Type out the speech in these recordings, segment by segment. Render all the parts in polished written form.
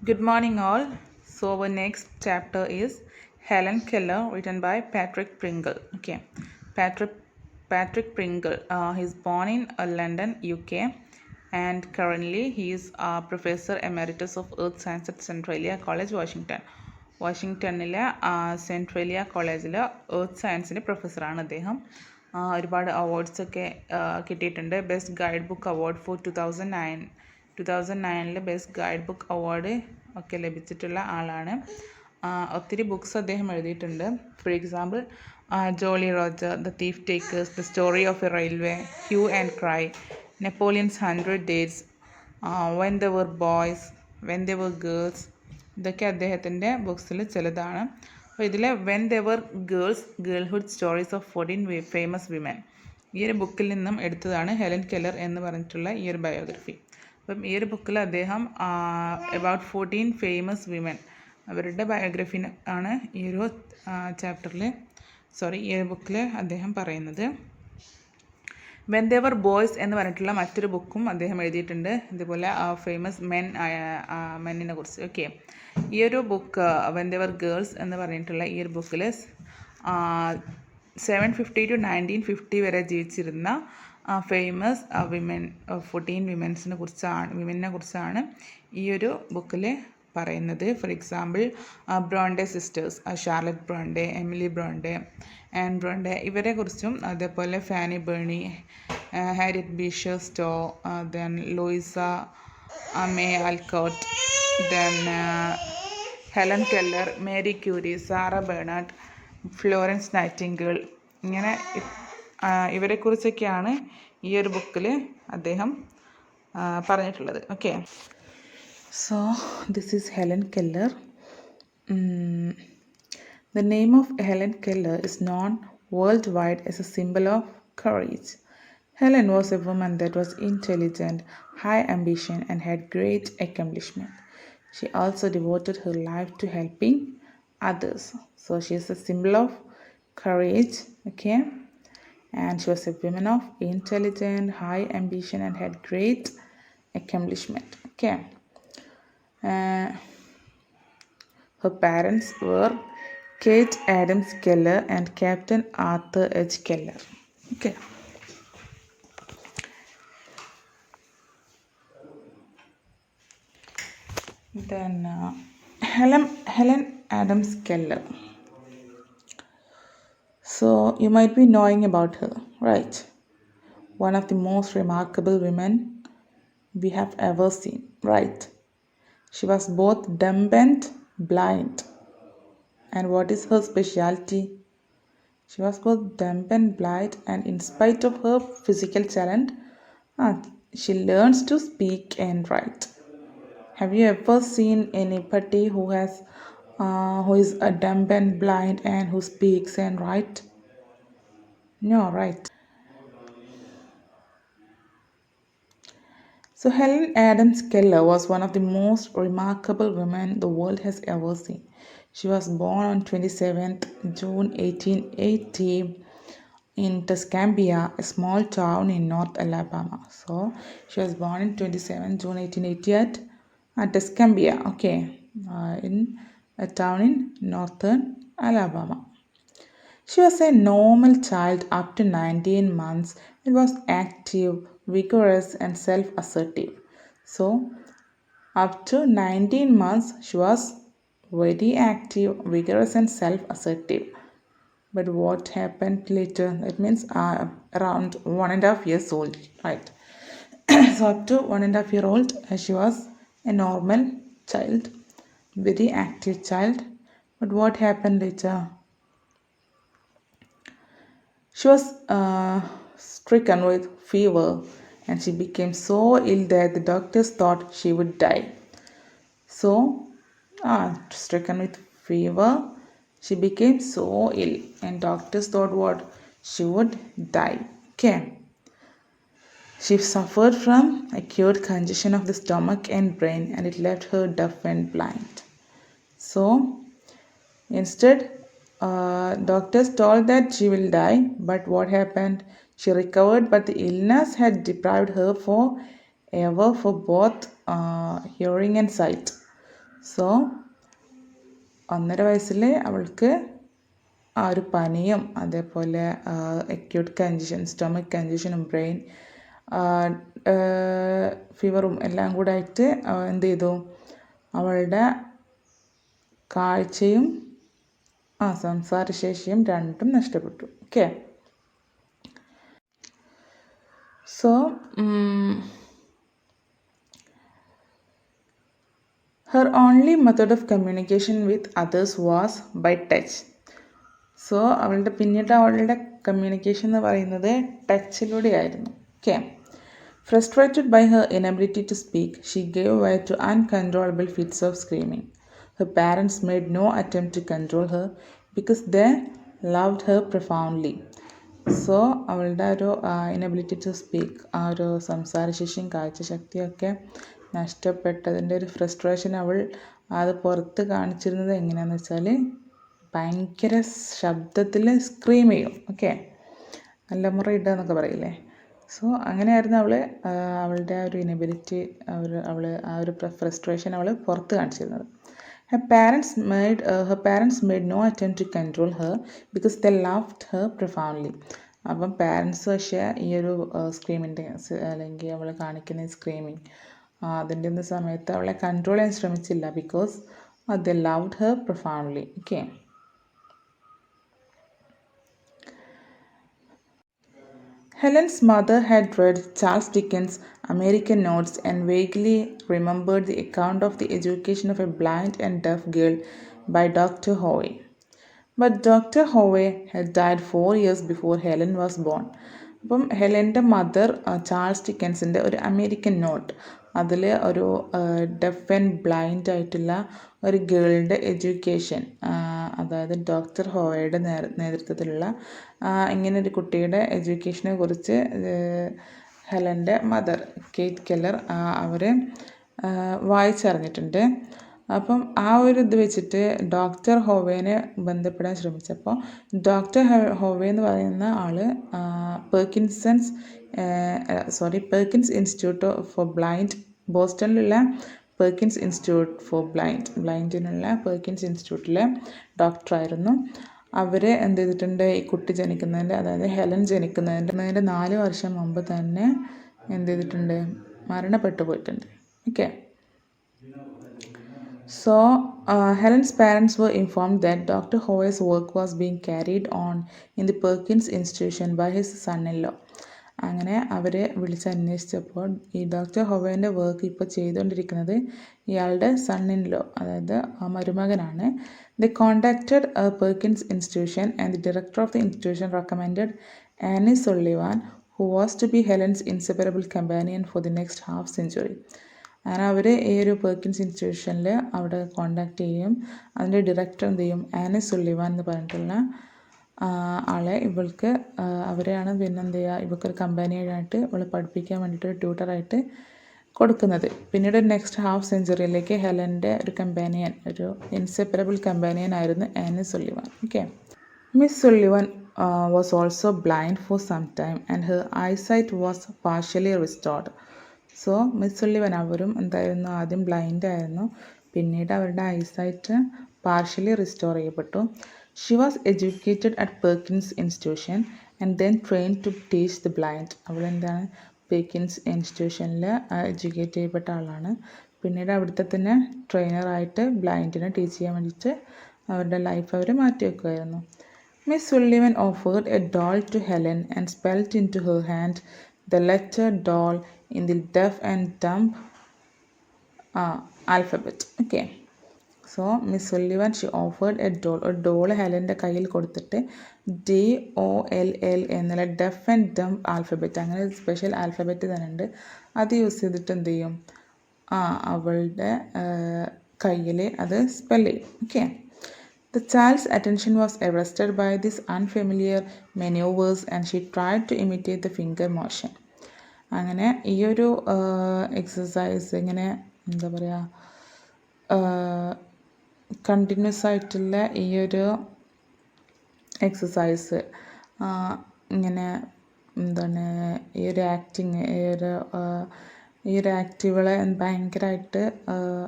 Good morning, all. So, our next chapter is Helen Keller, written by Patrick Pringle. Okay, Patrick Patrick Pringle. He's born in London, UK, and currently he is Professor Emeritus of Earth Science at Centralia College, Washington. വാഷിങ്ടണിലെ സെൻട്രേലിയ കോളേജിൽ earth സയൻസിൻ്റെ പ്രൊഫസറാണ് അദ്ദേഹം. ഒരുപാട് അവാർഡ്സൊക്കെ കിട്ടിയിട്ടുണ്ട്. Best guide book award for 2009 best guide book award ഒക്കെ ലഭിച്ചിട്ടുള്ള ആളാണ്. ഒത്തിരി ബുക്സ് അദ്ദേഹം എഴുതിയിട്ടുണ്ട്. For example Jolly Roger, the thief takers, the story of a railway, hue and cry, Napoleon's 100 days, when they were boys, when they were girls. ഇതൊക്കെ അദ്ദേഹത്തിൻ്റെ ബുക്സിൽ ചിലതാണ്. അപ്പോൾ ഇതിൽ when they were girls, girlhood stories of 14 famous women, ഈ ഒരു ബുക്കിൽ നിന്നും എടുത്തതാണ് ഹെലൻ കെല്ലർ എന്ന് പറഞ്ഞിട്ടുള്ള ഈ ഒരു ബയോഗ്രഫി. അപ്പം ഈ ഒരു ബുക്കിൽ അദ്ദേഹം അബൌട്ട് 14 ഫേമസ് വിമൻ അവരുടെ ബയോഗ്രഫി ആണ് ഈ ഒരു ഈ ഒരു ബുക്കിൽ അദ്ദേഹം പറയുന്നത്. വെൻ ദേവർ ബോയ്സ് എന്ന് പറഞ്ഞിട്ടുള്ള മറ്റൊരു ബുക്കും അദ്ദേഹം എഴുതിയിട്ടുണ്ട്, ഇതുപോലെ ഫേമസ് മെന്നിനെ കുറിച്ച്. ഓക്കെ, ഈ ഒരു ബുക്ക് വെൻ ദേവർ ഗേൾസ് എന്ന് പറഞ്ഞിട്ടുള്ള ഈ ഒരു ബുക്കിൽ 750 to 1950 വരെ ജീവിച്ചിരുന്ന ഫേമസ് വിമൻ 14 വിമനെ കുറിച്ചാണ് ഈ ഒരു ബുക്കിൽ പറയുന്നത്. For example Bronte sisters, Charlotte Bronte, Emily Bronte, Anne Bronte, ഇവരെ കുറിച്ചും, അതേപോലെ Fanny Burney, Harriet Beecher Stowe, then Louisa May Alcott, then Helen Keller, Marie Curie, Sarah Bernhardt, Florence Nightingale, ഇങ്ങനെ ഇവരെക്കുറിച്ചൊക്കെയാണ് ഈ ഒരു ബുക്കിൽ അദ്ദേഹം പറഞ്ഞിട്ടുള്ളത്. Okay, so this is Helen Keller. The name of Helen Keller is known worldwide as a symbol of courage. Helen was a woman that was intelligent, high ambition, and had great accomplishment. She also devoted her life to helping others. So she is a symbol of courage, okay? And she was a woman of intelligent, high ambition, and had great accomplishment, okay? Her parents were Kate Adams Keller and Captain Arthur H. Keller, okay? Then Helen Adams Keller. So you might be knowing about her, right? One of the most remarkable women we have ever seen, right? She was both dumb and blind. And what is her specialty? She was both dumb and blind, and in spite of her physical talent, she learns to speak and write. Have you ever seen anybody who is a dumb and blind and who speaks and write? No, right? So Helen Adams Keller was one of the most remarkable women the world has ever seen. She was born on 27th June 1880 in Tuscumbia, a small town in North Alabama. So she was born in 27th June 1880 at Tuscumbia, okay, in a town in northern Alabama. She was a normal child up to 19 months. It was active, vigorous, and self-assertive. So, up to 19 months, she was very active, vigorous, and self-assertive. But what happened later? That means around 1.5 years old, right? So, up to 1.5 year old, she was a normal child, very active child. But what happened later? She was stricken with fever, and she became so ill that the doctors thought she would die. So, stricken with fever, she became so ill, and doctors thought what? She would die. Okay. She suffered from acute congestion of the stomach and brain, and it left her deaf and blind. So, instead, doctors told that she will die, but what happened? She recovered, but the illness had deprived her forever for both hearing and sight. So 1.5 വയസ്സിൽ അവൾക്ക് ആ ഒരു പനിയും അതേപോലെ acute congestion, stomach കഞ്ചഷനും brain ഫീവറും എല്ലാം കൂടെ ആയിട്ട് എന്ത് ചെയ്തു, അവളുടെ കാഴ്ചയും സംസാരശേഷിയും രണ്ടും നഷ്ടപ്പെട്ടു. Okay. So her only method of communication with others was by touch. So പിന്നീട് അവളുടെ കമ്മ്യൂണിക്കേഷൻ എന്ന് പറയുന്നത് ടച്ചിലൂടെയായിരുന്നു. Okay. Frustrated by her inability to speak, she gave way to uncontrollable fits of screaming. Her parents made no attempt to control her because they loved her profoundly. So അവളുടെ ഒരു inability to speak, ആ ഒരു സംസാരശേഷിയും കാഴ്ചശക്തിയൊക്കെ നഷ്ടപ്പെട്ടതിൻ്റെ ഒരു frustration അവൾ അത് പുറത്ത് കാണിച്ചിരുന്നത് എങ്ങനെയാണെന്ന് വെച്ചാൽ ഭയങ്കര ശബ്ദത്തിൽ സ്ക്രീം ചെയ്യും. ഓക്കെ. നല്ല മുറ ഇടുക എന്നൊക്കെ പറയില്ലേ. സോ അങ്ങനെയായിരുന്നു അവളുടെ ആ ഒരു ഇനബിലിറ്റി, അവൾ ആ ഒരു ഫ്രസ്ട്രേഷൻ അവൾ പുറത്ത് കാണിച്ചിരുന്നത്. Her parents made no attempt to control her because they loved her profoundly. അപ്പം പാരൻസ് പക്ഷേ ഈ ഒരു സ്ക്രീമിൻ്റെ അല്ലെങ്കിൽ അവൾ കാണിക്കുന്ന സ്ക്രീമിങ് അതിൻ്റെ ഒന്നും സമയത്ത് അവളെ കൺട്രോൾ ചെയ്യാൻ ശ്രമിച്ചില്ല, because they loved her profoundly. Okay. Helen's mother had read Charles Dickens' American Notes and vaguely remembered the account of the education of a blind and deaf girl by Dr. Howe. But Dr. Howe had died 4 years before Helen was born. അപ്പം ഹെലൻ്റെ mother Charles ഡിക്കൻസിൻ്റെ ഒരു American not, അതിൽ ഒരു def and blind ആയിട്ടുള്ള ഒരു ഗേളിൻ്റെ education, അതായത് doctor ഹോവയുടെ നേതൃത്വത്തിലുള്ള ഇങ്ങനെ ഒരു കുട്ടിയുടെ എഡ്യൂക്കേഷനെ കുറിച്ച് ഹെലൻ്റെ മദർ കേറ്റ് കെല്ലർ അവർ വായിച്ചറിഞ്ഞിട്ടുണ്ട്. അപ്പം ആ ഒരു ഇത് വെച്ചിട്ട് ഡോക്ടർ ഹോവേനെ ബന്ധപ്പെടാൻ ശ്രമിച്ചപ്പോൾ ഡോക്ടർ ഹോവേ എന്ന് പറയുന്ന ആൾ പെർക്കിൻസ് ഇൻസ്റ്റിറ്റ്യൂട്ട് ഫോർ ബ്ലൈൻഡ്, ബോസ്റ്റണിലുള്ള പെർക്കിൻസ് ഇൻസ്റ്റിറ്റ്യൂട്ട് ഫോർ ബ്ലൈൻഡിനുള്ള പെർക്കിൻസ് ഇൻസ്റ്റിറ്റ്യൂട്ടിലെ ഡോക്ടറായിരുന്നു. അവർ എന്ത് ചെയ്തിട്ടുണ്ട്, ഈ കുട്ടി ജനിക്കുന്നതിൻ്റെ, അതായത് ഹെലൻ ജനിക്കുന്നതിൻ്റെ 4 വർഷം മുമ്പ് തന്നെ എന്ത് ചെയ്തിട്ടുണ്ട്, മരണപ്പെട്ടു പോയിട്ടുണ്ട്. Okay. So, Helen's parents were informed that Dr. Howe's work was being carried on in the Perkins Institution by his son-in-law. അങ്ങനെ അവർ വിളിച്ചന്വേഷിച്ചപ്പോൾ ഈ ഡോക്ടർ ഹോവേൻ്റെ വർക്ക് ഇപ്പോൾ ചെയ്തുകൊണ്ടിരിക്കുന്നത് ഇയാളുടെ സൺ-ഇൻ-ലോ, അതായത് മരുമകനാണ്. They contacted Perkins institution and the director of the institution recommended Annie Sullivan, who was to be Helen's inseparable companion for the next half century. അങ്ങനെ അവർ ഈ ഒരു പെർക്കിൻസ് ഇൻസ്റ്റിറ്റ്യൂഷനിൽ അവിടെ കോണ്ടാക്ട് ചെയ്യും. അതിൻ്റെ ഡയറക്ടർ എന്ത് ചെയ്യും, ആനി സുള്ളിവാൻ എന്ന് പറഞ്ഞിട്ടുള്ള ആളെ അവരെയാണ് പിന്നെന്ത് ചെയ്യുക, ഇവൾക്കൊരു കമ്പാനിയായിട്ട് ഇവളെ പഠിപ്പിക്കാൻ വേണ്ടിയിട്ട് ട്യൂട്ടറായിട്ട് കൊടുക്കുന്നത്. പിന്നീട് നെക്സ്റ്റ് ഹാഫ് സെഞ്ചുറിയിലേക്ക് ഹെലൻ്റെ ഒരു കമ്പാനിയൻ, ഒരു ഇൻസെപ്പറബിൾ കമ്പാനിയൻ ആയിരുന്നു Annie Sullivan. Okay. Miss Sullivan was also blind for some time and her eyesight was partially restored. So Miss Sullivan അവരും എന്തായിരുന്നു, ആദ്യം ബ്ലൈൻഡ് ആയിരുന്നു, പിന്നീട് അവരുടെ ഐസൈറ്റ് പാർഷ്യലി റിസ്റ്റോർ ചെയ്യപ്പെട്ടു. She was educated at Perkins institution and then train to teach the blind. അവളെന്താണ്, Perkins ഇൻസ്റ്റിറ്റ്യൂഷനിൽ educate ചെയ്യപ്പെട്ട ആളാണ്. പിന്നീട് അവിടുത്തെ തന്നെ ട്രെയിനറായിട്ട് ബ്ലൈൻഡിനെ ടീച്ച് ചെയ്യാൻ വേണ്ടിയിട്ട് അവരുടെ ലൈഫ് അവർ മാറ്റിവെക്കുമായിരുന്നു. Miss Sullivan offered a doll to Helen and spelled into her hand the letter doll in the deaf and dumb alphabet. Okay. So Miss Sullivan, she offered a doll. ഒരു doll ഹെലൻ്റെ കയ്യിൽ കൊടുത്തിട്ട് DOLL എന്നുള്ള def and dumb alphabet, അങ്ങനെ special alphabet തന്നെ ഉണ്ട്, അത് use ചെയ്തിട്ട് എന്ത് ചെയ്യും, അവളുടെ കയ്യിൽ അത് സ്പെൽ ചെയ്യും. Okay. The child's attention was arrested by these unfamiliar maneuvers and she tried to imitate the finger motion. അങ്ങനെ ഈ ഒരു എക്സസൈസ് ഇങ്ങനെ എന്താ പറയുക, കണ്ടിന്യൂസ് ആയിട്ടുള്ള ഈ ഒരു എക്സസൈസ് ഇങ്ങനെ എന്താണ്, ഈ ഒരു ആക്ടിങ്, ഈ ഒരു ആക്ടിവളെ ഭയങ്കരമായിട്ട്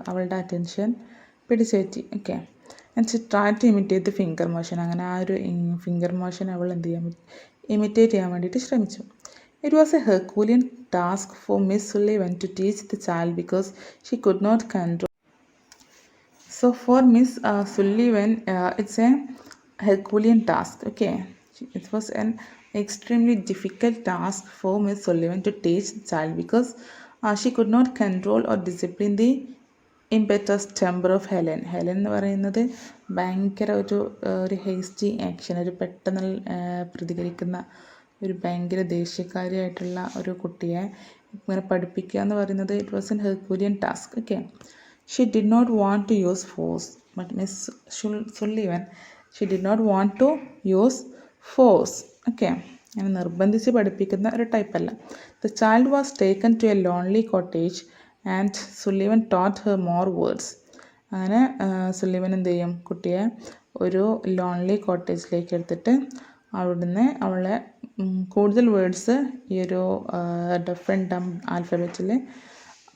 അവളുടെ അറ്റൻഷൻ പിടിച്ചേറ്റി. Okay. And she try to imitate the finger motion. അങ്ങനെ ആ ഒരു ഫിംഗർ മോഷൻ അവൾ എന്ത് ചെയ്യാൻ ഇമിറ്റേറ്റ് ചെയ്യാൻ വേണ്ടിയിട്ട് ശ്രമിച്ചു. It was a herculean task for Miss Sullivan to teach the child because she could not control. So for Miss Sullivan, it's a Herculean task. Okay, it was an extremely difficult task for Miss Sullivan to teach the child because she could not control or discipline the impetuous temper of Helen. Helen എന്ന് പറയുന്നത് ഭയങ്കര ഒരു hasty action, ഒരു പെട്ടെന്ന് പ്രതികരിക്കുന്ന ഒരു ഭയങ്കര ദേഷ്യക്കാരിയായിട്ടുള്ള ഒരു കുട്ടിയെ ഇങ്ങനെ പഠിപ്പിക്കുക എന്ന് പറയുന്നത് it was an Herculean task. Okay. She did not want to use force, but Miss Sullivan, she did not want to use force. Okay, അങ്ങനെ നിർബന്ധിച്ച് പഠിപ്പിക്കുന്ന ഒരു ടൈപ്പല്ല. The child was taken to a lonely cottage and Sullivan taught her more words. അങ്ങനെ സുല്ലിവൻ എന്ത് ചെയ്യും, കുട്ടിയെ ഒരു lonely കോട്ടേജിലേക്ക് എടുത്തിട്ട് അവിടുന്ന് അവളെ കൂടുതൽ വേർഡ്സ് ഈ ഒരു ഡഫ് ആൻഡ് ഡം ആൽഫബറ്റിൽ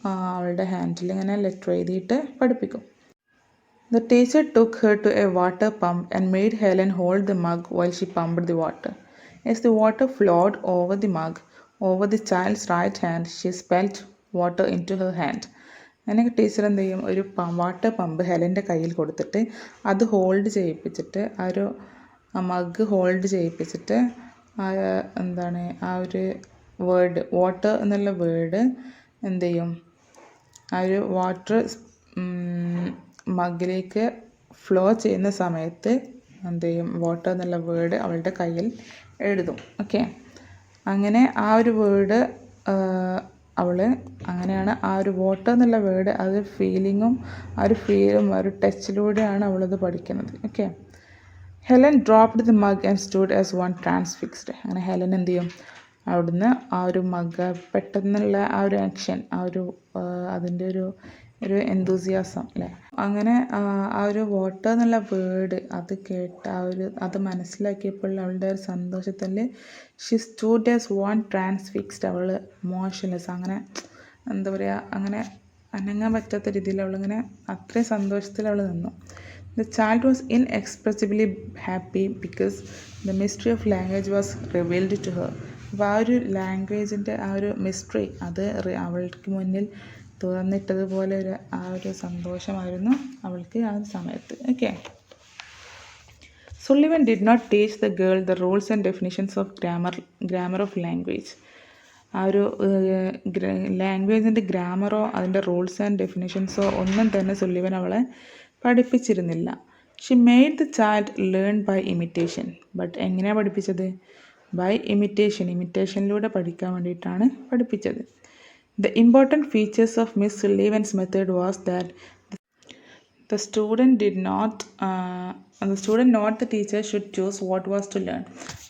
അവളുടെ ഹാൻഡിൽ ഇങ്ങനെ ലെറ്റർ എഴുതിയിട്ട് പഠിപ്പിക്കും. The teacher took her to a water pump and made Helen hold the mug while she pumped the water. As the water flowed over the mug, over the child's right hand, she spelt water into her hand. അങ്ങനെ teacher എന്ത് ചെയ്യും, ഒരു water pump ഹെലൻ്റെ കയ്യിൽ കൊടുത്തിട്ട് അത് hold ചെയ്യിപ്പിച്ചിട്ട് ആ ഒരു mug hold ചെയ്യിപ്പിച്ചിട്ട് എന്താണ് ആ ഒരു വേർഡ് വാട്ടർ എന്നുള്ള വേർഡ് എന്ത് ചെയ്യും, ആ ഒരു വാട്ടർ മഗ്ഗിലേക്ക് ഫ്ലോ ചെയ്യുന്ന സമയത്ത് എന്ത് ചെയ്യും, വാട്ടർ എന്നുള്ള വേർഡ് അവളുടെ കയ്യിൽ എഴുതും. ഓക്കെ. അങ്ങനെ ആ ഒരു വേർഡ് അവൾ അങ്ങനെയാണ് ആ ഒരു വാട്ടർ എന്നുള്ള വേർഡ് അത് ഫീലിങ്ങും ആ ഒരു ഫീലും ആ ഒരു ടച്ചിലൂടെയാണ് അവളത് പഠിക്കുന്നത്. Okay. Helen dropped the mug and stood as one transfixed. അങ്ങനെ ഹെലൻ എന്ത് ചെയ്യും, അവിടുന്ന് ആ ഒരു മഗ് പെട്ടെന്നുള്ള ആ ഒരു ആക്ഷൻ, ആ ഒരു അതിൻ്റെ ഒരു എന്തൂസിയാസം അല്ലേ, അങ്ങനെ ആ ഒരു വാട്ടർ എന്നുള്ള വേർഡ് അത് കേട്ട അത് മനസ്സിലാക്കിയപ്പോൾ അവളുടെ ഒരു സന്തോഷത്തിൽ ഷി സ്റ്റൂഡ് ആസ് വൺ ട്രാൻസ്ഫിക്സ്ഡ്. അവൾ മോഷൻലെസ്, അങ്ങനെ എന്താ പറയുക, അങ്ങനെ അനങ്ങാൻ പറ്റാത്ത രീതിയിൽ അവളിങ്ങനെ അത്രയും സന്തോഷത്തിൽ അവൾ നിന്നു. The child was inexpressibly happy because the mystery of language was revealed to her. അപ്പോൾ ആ ഒരു ലാംഗ്വേജിൻ്റെ ആ ഒരു മിസ്റ്ററി അത് അവൾക്ക് മുന്നിൽ തുറന്നിട്ടതുപോലെ ആ ഒരു സന്തോഷമായിരുന്നു അവൾക്ക് ആ സമയത്ത്. Okay. Sullivan did not teach the girl the rules and definitions of grammar of language. ആ ഒരു ലാംഗ്വേജിൻ്റെ ഗ്രാമറോ അതിൻ്റെ റൂൾസ് ആൻഡ് ഡെഫിനിഷൻസോ ഒന്നും തന്നെ സുല്ലിവൻ അവളെ പഠിപ്പിച്ചിരുന്നില്ല. She made the child learn by imitation. But എങ്ങനെയാണ് പഠിപ്പിച്ചത്? ബൈ ഇമിറ്റേഷനിലൂടെ പഠിക്കാൻ വേണ്ടിയിട്ടാണ് പഠിപ്പിച്ചത്. The important features of Miss Sullivan's method was that the student not the teacher should choose what was to learn.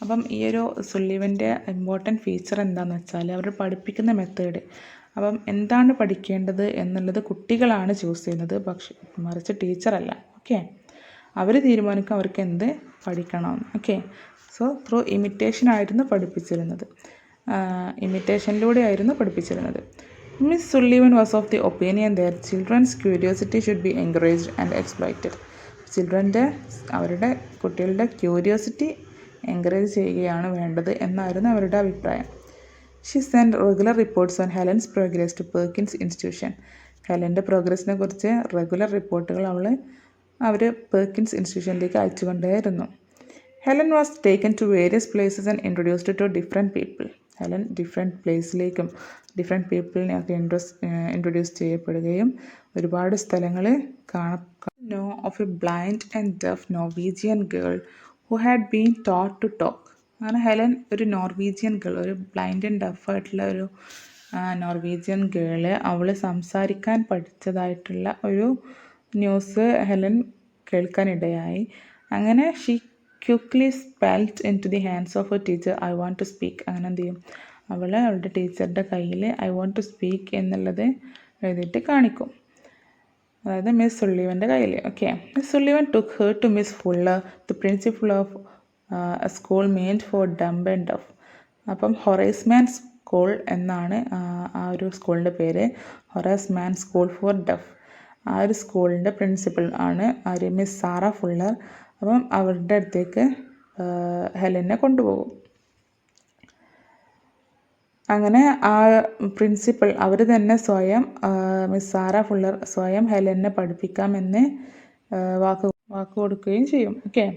അപ്പം ഈ ഒരു സുല്ലിവൻ്റെ ഇമ്പോർട്ടൻറ്റ് ഫീച്ചർ എന്താണെന്ന് വെച്ചാൽ അവർ പഠിപ്പിക്കുന്ന മെത്തേഡ്, അപ്പം എന്താണ് പഠിക്കേണ്ടത് എന്നുള്ളത് കുട്ടികളാണ് ചൂസ് ചെയ്യുന്നത്, പക്ഷെ മറിച്ച് ടീച്ചറല്ല. ഓക്കെ. അവർ തീരുമാനിക്കും അവർക്ക് എന്ത് പഠിക്കണം. ഓക്കെ. സോ ത്രൂ ഇമിറ്റേഷൻ ആയിരുന്നു പഠിപ്പിച്ചിരുന്നത്, ഇമിറ്റേഷനിലൂടെയായിരുന്നു പഠിപ്പിച്ചിരുന്നത്. Miss Sullivan was of the opinion that children's curiosity should be encouraged and exploited. അവരുടെ കുട്ടികളുടെ ക്യൂരിയോസിറ്റി എൻകറേജ് ചെയ്യുകയാണ് വേണ്ടത് എന്നായിരുന്നു അവരുടെ അഭിപ്രായം. She sent regular reports on Helen's progress to Perkins Institution. ഹെലൻ്റെ പ്രോഗ്രസ്സിനെ കുറിച്ച് റെഗുലർ റിപ്പോർട്ടുകൾ അവർ പെർക്കിൻസ് ഇൻസ്റ്റിറ്റ്യൂഷനിലേക്ക് അയച്ചുകൊണ്ടേയിരുന്നു. Helen was taken to various places and introduced to different people. Helen different പ്ലേസിലേക്കും ഡിഫറെൻറ്റ് പീപ്പിളിനെയൊക്കെ ഇൻട്രൊഡ്യൂസ് ചെയ്യപ്പെടുകയും ഒരുപാട് സ്ഥലങ്ങൾ know of a blind and deaf Norwegian girl who had been taught to talk. അങ്ങനെ ഹെലൻ ഒരു Norwegian girl, ഒരു blind and deaf ആയിട്ടുള്ള ഒരു നോർവീജിയൻ ഗേള് അവൾ സംസാരിക്കാൻ പഠിച്ചതായിട്ടുള്ള ഒരു ന്യൂസ് ഹെലൻ കേൾക്കാനിടയായി. അങ്ങനെ she quickly spelt into the hands of a teacher I want to speak. അങ്ങനെ എന്ത് ചെയ്യും, അവളുടെ ടീച്ചറുടെ കയ്യിൽ ഐ വാണ്ട് ടു സ്പീക്ക് എന്നുള്ളത് എഴുതിയിട്ട് കാണിക്കും, അതായത് മിസ് സുള്ളിവൻ്റെ കയ്യിൽ. Okay. Miss Sullivan took her to Miss Fuller, the principal of a school maintained for dumb and deaf. അപ്പം ഹൊറൈസ് മാൻ സ്കൂൾ എന്നാണ് ആ ഒരു സ്കൂളിൻ്റെ പേര്, Horace Mann school for deaf. ആ ഒരു സ്കൂളിൻ്റെ പ്രിൻസിപ്പൽ ആണ് ആര് മിസ് സാറ ഫുള്ളർ. അപ്പം അവരുടെ അടുത്തേക്ക് ഹെലനെ കൊണ്ടുപോകും. അങ്ങനെ ആ പ്രിൻസിപ്പൽ അവർ തന്നെ സ്വയം മിസ് സാറ ഫുള്ളർ സ്വയം ഹെലനെ പഠിപ്പിക്കാമെന്ന് വാക്ക് കൊടുക്കുകയും ചെയ്യും. Okay.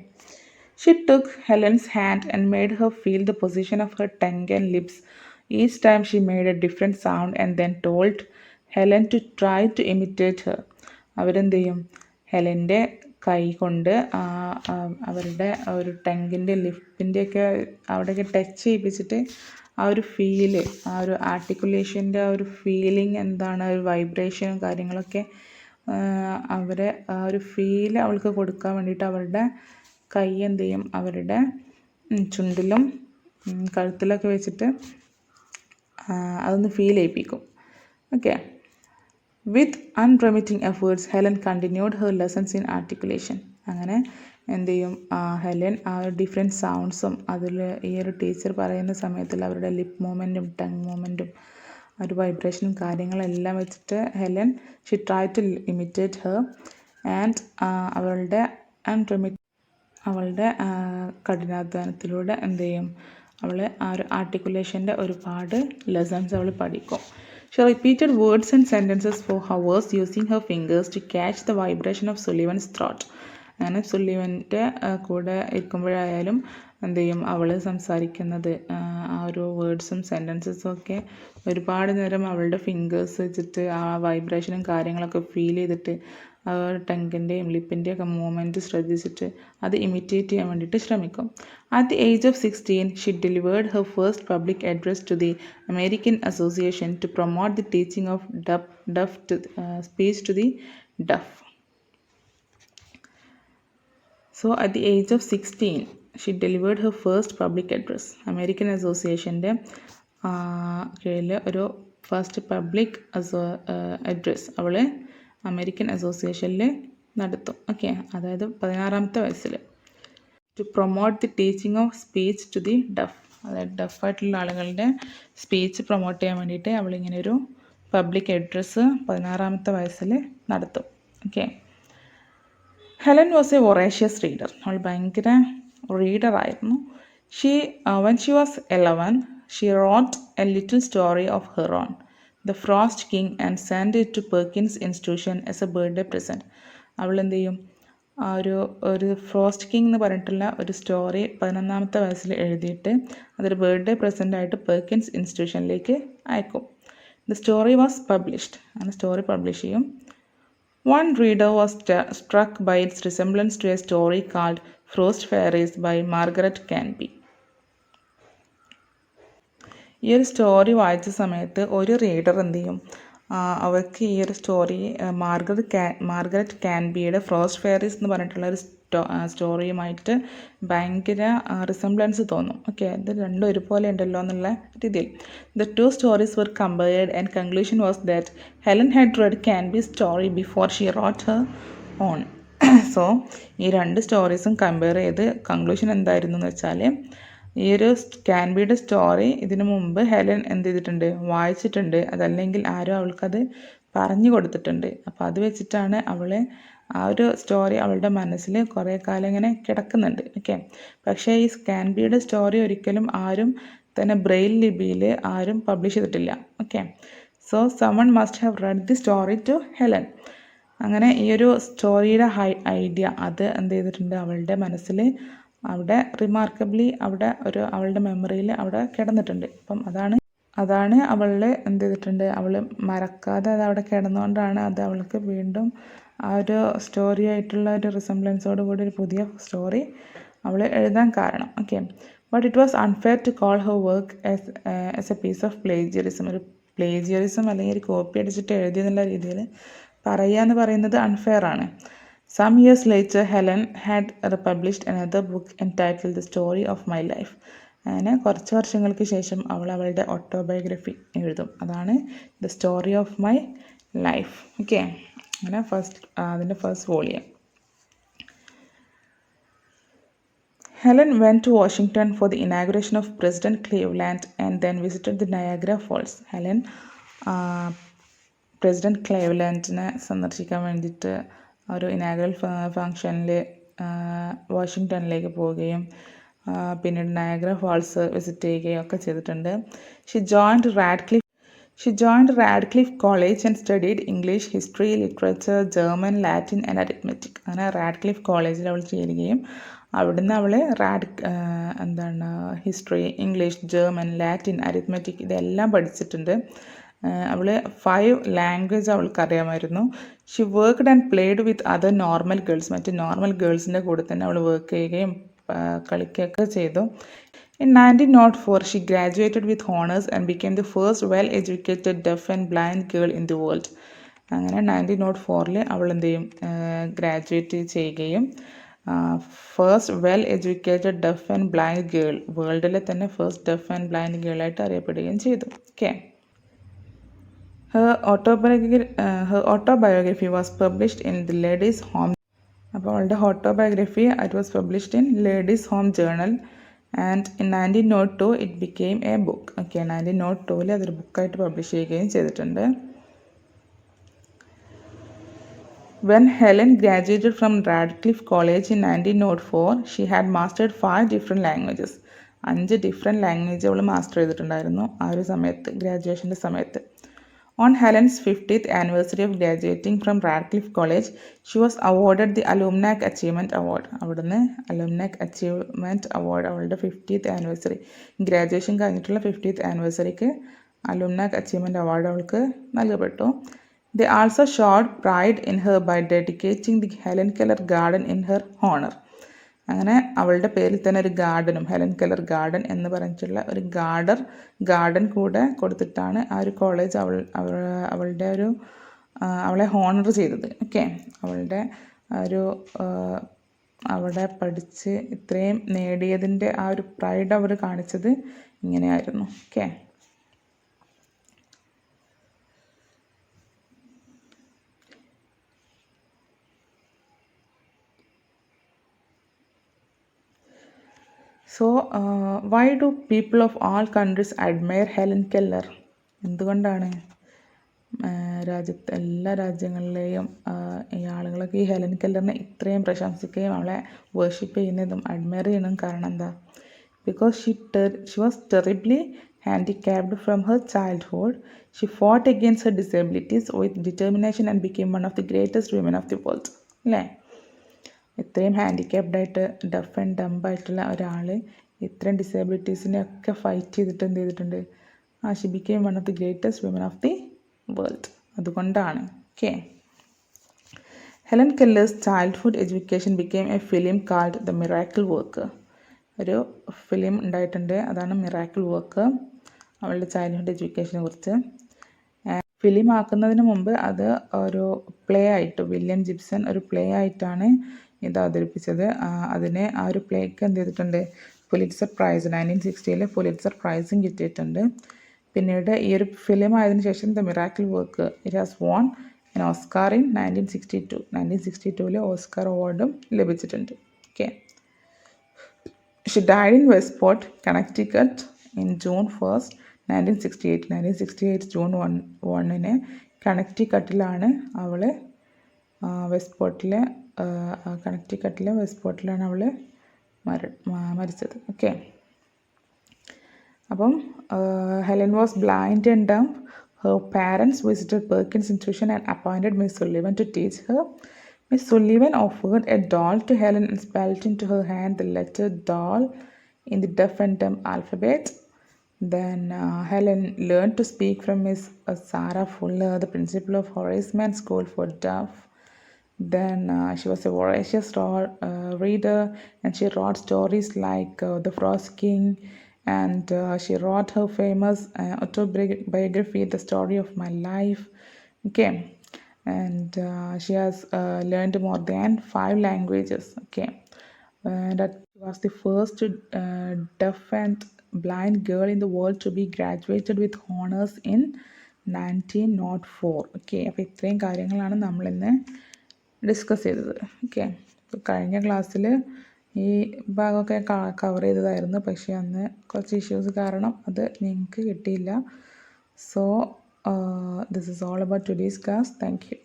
She took Helen's hand and made her feel the position of her tongue and lips. Each time she made a different sound and then told Helen to try to imitate her. അവരെന്ത് ചെയ്യും, ഹെലൻ്റെ കൈ കൊണ്ട് അവരുടെ ഒരു ടങ്ങിൻ്റെ ലിപ്പിൻ്റെയൊക്കെ അവിടെയൊക്കെ touch ചെയ്യിപ്പിച്ചിട്ട് ആ ഒരു feel, ആ ഒരു ആർട്ടിക്കുലേഷൻ്റെ ആ ഒരു ഫീലിംഗ് എന്താണ്, ഒരു വൈബ്രേഷനും കാര്യങ്ങളൊക്കെ അവരെ ആ ഒരു ഫീൽ അവൾക്ക് കൊടുക്കാൻ വേണ്ടിയിട്ട് അവരുടെ കൈ എന്ത് ചെയ്യും, അവരുടെ ചുണ്ടിലും കഴുത്തിലൊക്കെ വെച്ചിട്ട് അതൊന്ന് ഫീൽ ചെയ്യിപ്പിക്കും. Okay. With unremitting efforts Helen continued her lessons in articulation. അങ്ങനെ എന്ത് ചെയ്യും, ഹെലൻ ആ ഡിഫറെൻറ്റ് സൗണ്ട്സും അതിൽ ഈ ഒരു ടീച്ചർ പറയുന്ന സമയത്തിൽ അവരുടെ ലിപ്പ് മൂവ്മെൻറ്റും ടങ് മൂവ്മെൻറ്റും ഒരു വൈബ്രേഷനും കാര്യങ്ങളെല്ലാം വെച്ചിട്ട് Helen she try to imitate her and അവളുടെ കഠിനാധ്വാനത്തിലൂടെ എന്ത് ചെയ്യും, അവൾ ആ ഒരു ആർട്ടിക്കുലേഷൻ്റെ ഒരുപാട് ലെസൺസ് അവൾ പഠിക്കും. She repeated words and sentences for hours using her fingers to catch the vibration of Sullivan's throat. അങ്ങനെ സുല്ലിവൻ്റെ കൂടെ ഇരിക്കുമ്പോഴായാലും എന്ത് ചെയ്യും, അവൾ സംസാരിക്കുന്നത് ആ ഒരു വേർഡ്സും സെൻറ്റൻസസും ഒക്കെ ഒരുപാട് നേരം അവളുടെ ഫിംഗേഴ്സ് വെച്ചിട്ട് ആ വൈബ്രേഷനും കാര്യങ്ങളൊക്കെ ഫീൽ ചെയ്തിട്ട് ആ ടങ്കിൻ്റെയും ലിപ്പിൻ്റെയും ഒക്കെ മൂവ്മെൻറ്റ് ശ്രദ്ധിച്ചിട്ട് അത് ഇമിറ്റേറ്റ് ചെയ്യാൻ വേണ്ടിയിട്ട് ശ്രമിക്കും. At the age of 16, she delivered her first public address to the American Association to promote the teaching of speech to the deaf. So at the age of 16, she delivered her first public address. American അസോസിയേഷൻ്റെ കീഴിൽ ഒരു first public address അവൾ American അസോസിയേഷനിൽ നടത്തും. Okay. അതായത് 16-ാമത്തെ വയസ്സിൽ. To promote the teaching of speech to the deaf. അതായത് ഡഫായിട്ടുള്ള ആളുകളുടെ സ്പീച്ച് പ്രൊമോട്ട് ചെയ്യാൻ വേണ്ടിയിട്ട് അവളിങ്ങനെ ഒരു പബ്ലിക് അഡ്രസ്സ് 16-ാമത്തെ വയസ്സിൽ നടത്തും. Okay. Helen was A voracious reader. അവൾ ഭയങ്കര റീഡറായിരുന്നു. when she was 11, she wrote a little story of her own, The Frost King, and sent it to Perkins Institution as a birthday present. അവൾ എന്ത് ചെയ്യും, ഒരു frost king എന്ന് പറഞ്ഞിട്ടുള്ള ഒരു story 11-ാമത്തെ വയസ്സിൽ എഴുതിയിട്ട് അതൊരു ബർത്ത്ഡേ പ്രസൻ്റ് ആയിട്ട് പെർക്കിൻസ് ഇൻസ്റ്റിറ്റ്യൂഷനിലേക്ക് അയക്കും. The story was published. അങ്ങനെ സ്റ്റോറി പബ്ലിഷ് ചെയ്യും. One reader was struck by its resemblance to a story called Frost Fairies by Margaret Canby. ഈ ഒരു സ്റ്റോറി വായിച്ച സമയത്ത് ഒരു റീഡർ എന്ത് ചെയ്യും, അവർക്ക് ഈ ഒരു സ്റ്റോറി മാർഗരറ്റ് കാൻബിയുടെ ഫ്രോസ്റ്റ് ഫെയറീസ് എന്ന് പറഞ്ഞിട്ടുള്ള ഒരു സ്റ്റോറിയുമായിട്ട് ഭയങ്കര റിസംബ്ലൻസ് തോന്നും. ഓക്കെ. ഇത് രണ്ടും ഒരുപോലെ ഉണ്ടല്ലോ എന്നുള്ള രീതിയിൽ the two stories were compared and conclusion was that Helen had read Canby story before she wrote her own. So ഈ രണ്ട് സ്റ്റോറീസും കമ്പയർ ചെയ്ത് കൺക്ലൂഷൻ എന്തായിരുന്നു എന്ന് വെച്ചാൽ, ഈ ഒരു കാൻബിയുടെ സ്റ്റോറി ഇതിനു മുമ്പ് ഹെലൻ എന്ത് ചെയ്തിട്ടുണ്ട്, വായിച്ചിട്ടുണ്ട്. അതല്ലെങ്കിൽ ആരോ അവൾക്കത് പറഞ്ഞു കൊടുത്തിട്ടുണ്ട്. അപ്പോൾ അത് വെച്ചിട്ടാണ് അവൾ ആ ഒരു സ്റ്റോറി അവളുടെ മനസ്സിൽ കുറേ കാലം ഇങ്ങനെ കിടക്കുന്നുണ്ട്. ഓക്കെ. പക്ഷേ ഈ കാൻബിയുടെ സ്റ്റോറി ഒരിക്കലും ആരും തന്നെ ബ്രെയിൽ ലിപിയിൽ ആരും പബ്ലിഷ് ചെയ്തിട്ടില്ല. Okay. So someone must have read the story to Helen. അങ്ങനെ ഈ ഒരു സ്റ്റോറിയുടെ ഐഡിയ അത് എന്ത് ചെയ്തിട്ടുണ്ട്, അവളുടെ മനസ്സിൽ അവിടെ റിമാർക്കബ്ലി അവളുടെ മെമ്മറിയിൽ അവിടെ കിടന്നിട്ടുണ്ട്. അപ്പം അതാണ് അവളിൽ എന്ത് ചെയ്തിട്ടുണ്ട്, അവൾ മറക്കാതെ അത് അവിടെ കിടന്നുകൊണ്ടാണ് അത് അവൾക്ക് വീണ്ടും ആ ഒരു സ്റ്റോറി ആയിട്ടുള്ള ഒരു റിസംബ്ലൻസോട് കൂടി ഒരു പുതിയ സ്റ്റോറി അവൾ എഴുതാൻ കാരണം. Okay. But it was unfair to call her work as a piece of plagiarism. ഒരു പ്ലേജിയറിസം അല്ലെങ്കിൽ ഒരു കോപ്പി അടിച്ചിട്ട് എഴുതിയെന്നുള്ള രീതിയിൽ പറയുക എന്ന് പറയുന്നത് അൺഫെയർ ആണ്. Some years later, Helen had published another book entitled The Story of My Life. അങ്ങനെ കുറച്ച് വർഷങ്ങൾക്ക് ശേഷം അവൾ അവളുടെ ഓട്ടോബയോഗ്രഫി എഴുതും. അതാണ് the story of my life. Okay. അങ്ങനെ അതിൻ്റെ first volume. Helen went to Washington for the inauguration of President Cleveland and then visited the Niagara Falls. Helen president ക്ലീവ്ലാൻഡിനെ സന്ദർശിക്കാൻ വേണ്ടിയിട്ട് ഒരു ഇനാഗുറൽ ഫംഗ്ഷനിൽ വാഷിങ്ടണിലേക്ക് പോവുകയും പിന്നീട് നയാഗ്ര ഫാൾസ് വിസിറ്റ് ചെയ്യുകയും ഒക്കെ ചെയ്തിട്ടുണ്ട്. She joined Radcliffe College and studied English, history, literature, German, Latin and arithmetic. അങ്ങനെ റാഡ്ക്ലിഫ് കോളേജിൽ അവൾ ചേരുകയും അവിടുന്ന് അവൾ history, English, German, Latin, arithmetic ഇതെല്ലാം പഠിച്ചിട്ടുണ്ട്. അവൾ 5 ലാംഗ്വേജ് അവൾക്കറിയാമായിരുന്നു. She worked and played with other normal girls. മറ്റ് നോർമൽ ഗേൾസിൻ്റെ കൂടെ തന്നെ അവൾ വർക്ക് ചെയ്യുകയും കളിക്കുകയൊക്കെ ചെയ്തു. In 1904, she graduated with honors and became the first well-educated deaf and blind girl in the world. അങ്ങനെ 1904 അവൾ എന്ത് ചെയ്യും, ഗ്രാജുവേറ്റ് ചെയ്യുകയും first well educated deaf and blind girl, വേൾഡിലെ തന്നെ ഫസ്റ്റ് ഡെഫ് ആൻഡ് ബ്ലൈൻഡ് ഗേളായിട്ട് അറിയപ്പെടുകയും ചെയ്തു. Okay. Her autobiography was published in the Ladies' Home. അപ്പോൾ അവളുടെ autobiography it was published in Ladies' Home Journal and in 1902 it became a book. Okay, 1902 അതൊരു ബുക്കായിട്ട് publish ചെയ്യുകയും ചെയ്തിട്ടുണ്ട്. When Helen graduated from Radcliffe College in 1904, she had mastered 5 different languages. 5 different language അവൾ master ചെയ്തിട്ടുണ്ടായിരുന്നു ആ ഒരു സമയത്ത്, ഗ്രാജുവേഷൻ്റെ സമയത്ത്. On Helen's 50th anniversary of graduating from Radcliffe College, she was awarded the Alumnac Achievement Award. അവിടുന്ന് Alumnac Achievement Award അവളുടെ 50th anniversary, graduation കഴിഞ്ഞിട്ടുള്ള 50th ആനിവേഴ്സറിക്ക് Alumnac Achievement Award അവൾക്ക് നൽകപ്പെട്ടു. They also showed pride in her by dedicating the Helen Keller Garden in her honor. അങ്ങനെ അവളുടെ പേരിൽ തന്നെ ഒരു ഗാർഡനും, ഹെലൻ കെല്ലർ ഗാർഡൻ എന്ന് പറഞ്ഞിട്ടുള്ള ഒരു ഗാർഡൻ കൂടെ കൊടുത്തിട്ടാണ് ആ ഒരു കോളേജ് അവളെ ഹോണർ ചെയ്തത്. ഓക്കെ, അവിടെ പഠിച്ച് ഇത്രയും നേടിയതിൻ്റെ ആ ഒരു പ്രൈഡ് അവർ കാണിച്ചത് ഇങ്ങനെയായിരുന്നു. Okay. So, why do people of all countries admire Helen Keller? എന്തുകൊണ്ടാണ് എല്ലാ രാജ്യങ്ങളിലെയും ഈ ആളുകളൊക്കെ ഈ ഹെലൻ കെല്ലറിനെ ഇത്രയും പ്രശംസിക്കുകയും അവളെ വർഷിപ്പ് ചെയ്യുന്നതും അഡ്മയർ ചെയ്യുന്നതും കാരണം എന്താ? Because she was terribly handicapped from her childhood. She fought against her disabilities with determination and became one of the greatest women of the world. അല്ലേ? ഇത്രയും ഹാൻഡിക്യാപ്ഡായിട്ട് ഡഫ് ആൻഡ് ഡംബായിട്ടുള്ള ഒരാൾ ഇത്രയും ഡിസേബിലിറ്റീസിനെയൊക്കെ ഫൈറ്റ് ചെയ്തിട്ട് എന്ത് ചെയ്തിട്ടുണ്ട്? She became one of the greatest women of the world. അതുകൊണ്ടാണ്. Okay. Helen Keller's childhood education became a film called the miracle work. ഒരു film ഉണ്ടായിട്ടുണ്ട്, അതാണ് മിറാക്കിൾ വർക്ക്, അവളുടെ ചൈൽഡ്ഹുഡ് എഡ്യൂക്കേഷനെ കുറിച്ച്. ഫിലിം ആക്കുന്നതിന് മുമ്പ് അത് ഒരു പ്ലേ ആയിട്ട്, വില്യം ജിബ്സൺ ഒരു പ്ലേ ആയിട്ടാണ് ഇത് അവതരിപ്പിച്ചത്. അതിന് ആ ഒരു പ്ലേക്ക് എന്ത് ചെയ്തിട്ടുണ്ട്? പുലിറ്റ്സർ പ്രൈസ് 1960 പുലിറ്റ്സർ പ്രൈസും കിട്ടിയിട്ടുണ്ട്. പിന്നീട് ഈ ഒരു ഫിലിം ആയതിനു ശേഷം the miracle work it has von an Oscar in 1962. 1962 Oscar അവാർഡും ലഭിച്ചിട്ടുണ്ട്. Okay. She died in Westport, Connecticut in June 1st, 1968. 1968 June 1 കണക്റ്റിക്കട്ടിലാണ് അവൾ വെസ്റ്റ്പോർട്ടിലാണ് അവൾ മരിച്ചത്. ഓക്കെ. അപ്പം Helen was blind and dumb. Her parents visited Perkins Institution and appointed Miss Sullivan to teach her. Miss Sullivan offered a doll to Helen and spelled into her hand the letter doll in the deaf and dumb alphabet. Then Helen learned to speak from Miss Sarah Fuller, the principal of Horace Mann School for Deaf. Then she was a voracious reader, and she wrote stories like The Frost King, and she wrote her famous autobiography, The Story of My Life. Okay. And she has learned more than 5 languages. Okay. That was the first deaf and blind girl in the world to be graduated with honors in 1904. Okay. അപ്പോൾ ഇത്രയും കാര്യങ്ങളാണ് നമ്മളിന്ന് discuss ചെയ്തത്. Okay. കഴിഞ്ഞ ക്ലാസ്സിൽ ഈ ഭാഗമൊക്കെ cover ചെയ്തതായിരുന്നു, പക്ഷേ അന്ന് കുറച്ച് ഇഷ്യൂസ് കാരണം അത് നിങ്ങൾക്ക് കിട്ടിയില്ല. So This is all about today's class. Thank you.